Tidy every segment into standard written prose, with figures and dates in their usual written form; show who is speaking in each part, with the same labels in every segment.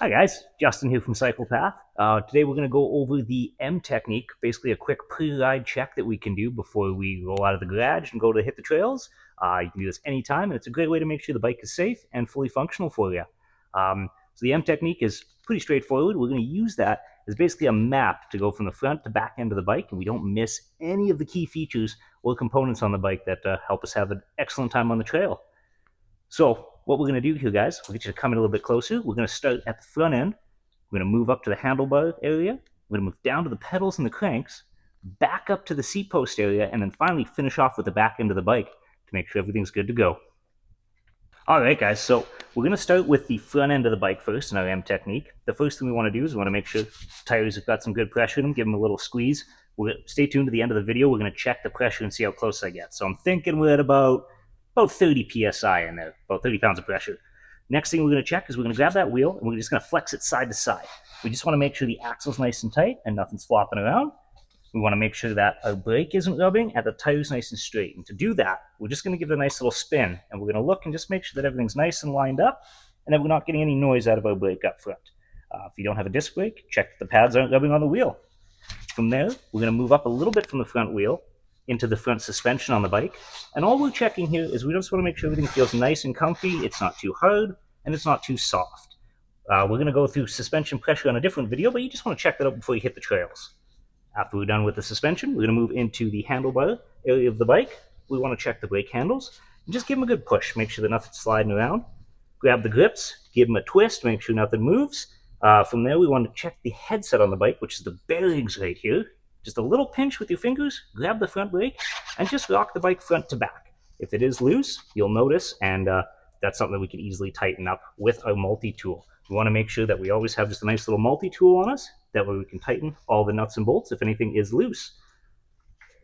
Speaker 1: Hi guys, Justin here from CyclePath. Today we're going to go over the M technique, basically a quick pre-ride check that we can do before we roll out of the garage and go to hit the trails. You can do this anytime, and it's a great way to make sure the bike is safe and fully functional for you. So the M technique is pretty straightforward. We're going to use that as basically a map to go from the front to back end of the bike, and we don't miss any of the key features or components on the bike that help us have an excellent time on the trail. So what we're going to do here, guys, we'll get you to come in a little bit closer. We're going to start at the front end. We're going to move up to the handlebar area. We're going to move down to the pedals and the cranks, back up to the seat post area, and then finally finish off with the back end of the bike to make sure everything's good to go. All right, guys, so we're going to start with the front end of the bike first in our M technique. The first thing we want to do is we want to make sure the tires have got some good pressure in them, give them a little squeeze. Stay tuned to the end of the video. We're going to check the pressure and see how close I get. So I'm thinking we're at about 30 psi in there, about 30 pounds of pressure. Next thing we're going to check is we're going to grab that wheel and we're just going to flex it side to side. We just want to make sure the axle's nice and tight and nothing's flopping around. We want to make sure that our brake isn't rubbing and the tire's nice and straight. And to do that, we're just going to give it a nice little spin, and we're going to look and just make sure that everything's nice and lined up and that we're not getting any noise out of our brake up front. If you don't have a disc brake, check that the pads aren't rubbing on the wheel. From there, we're going to move up a little bit from the front wheel into the front suspension on the bike. And all we're checking here is we just want to make sure everything feels nice and comfy, it's not too hard, and it's not too soft. We're going to go through suspension pressure on a different video, but you just want to check that out before you hit the trails. After we're done with the suspension, we're going to move into the handlebar area of the bike. We want to check the brake handles and just give them a good push, make sure that nothing's sliding around. Grab the grips, give them a twist, make sure nothing moves. From there, we want to check the headset on the bike, which is the bearings right here. Just a little pinch with your fingers, grab the front brake, and just rock the bike front to back. If it is loose, you'll notice, and that's something that we can easily tighten up with our multi-tool. We want to make sure that we always have just a nice little multi-tool on us. That way we can tighten all the nuts and bolts if anything is loose.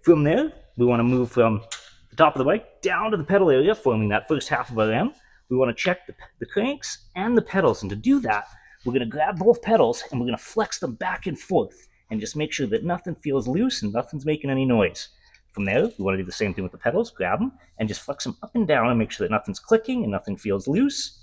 Speaker 1: From there, we want to move from the top of the bike down to the pedal area, forming that first half of our M. We want to check the cranks and the pedals, and to do that, we're going to grab both pedals and we're going to flex them back and forth and just make sure that nothing feels loose and nothing's making any noise. From there, we want to do the same thing with the pedals, grab them and just flex them up and down and make sure that nothing's clicking and nothing feels loose.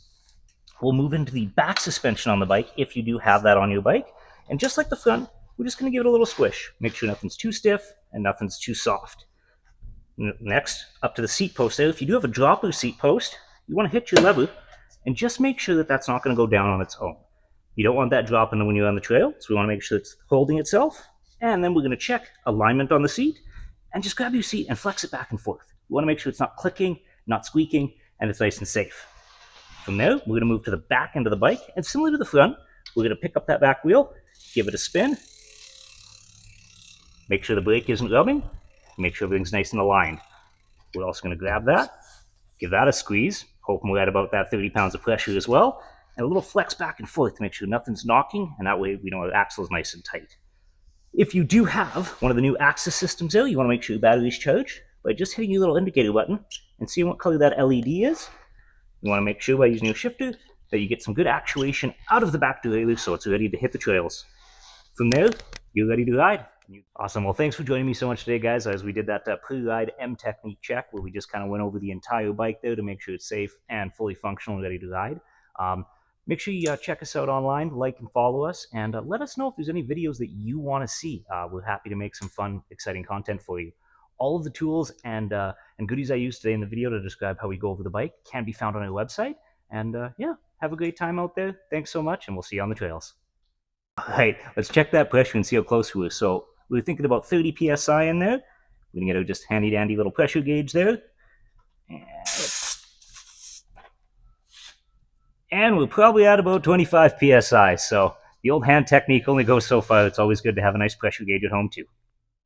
Speaker 1: We'll move into the back suspension on the bike if you do have that on your bike. And just like the front, we're just going to give it a little squish. Make sure nothing's too stiff and nothing's too soft. Next, up to the seat post there. If you do have a dropper seat post, you want to hit your lever and just make sure that that's not going to go down on its own. You don't want that dropping when you're on the trail, so we want to make sure it's holding itself. And then we're going to check alignment on the seat and just grab your seat and flex it back and forth. You want to make sure it's not clicking, not squeaking, and it's nice and safe. From there, we're going to move to the back end of the bike, and similar to the front, we're going to pick up that back wheel, give it a spin, make sure the brake isn't rubbing, make sure everything's nice and aligned. We're also going to grab that, give that a squeeze, hoping we're at about that 30 pounds of pressure as well, and a little flex back and forth to make sure nothing's knocking, and that way we know our axle is nice and tight. If you do have one of the new axis systems there, you want to make sure your battery's charged by just hitting your little indicator button and seeing what color that LED is. You want to make sure by using your shifter that you get some good actuation out of the back derailleur so it's ready to hit the trails. From there, you're ready to ride. Awesome. Well, thanks for joining me so much today, guys, as we did that pre-ride M technique check where we just kind of went over the entire bike there to make sure it's safe and fully functional and ready to ride. Make sure you check us out online, like and follow us, and let us know if there's any videos that you want to see. We're happy to make some fun, exciting content for you. All of the tools and goodies I used today in the video to describe how we go over the bike can be found on our website. And yeah, have a great time out there. Thanks so much, and we'll see you on the trails. All right, let's check that pressure and see how close we are. So we were thinking about 30 psi in there. We're going to get a just handy-dandy little pressure gauge there. And we're probably at about 25 psi. So the old hand technique only goes so far. It's always good to have a nice pressure gauge at home too.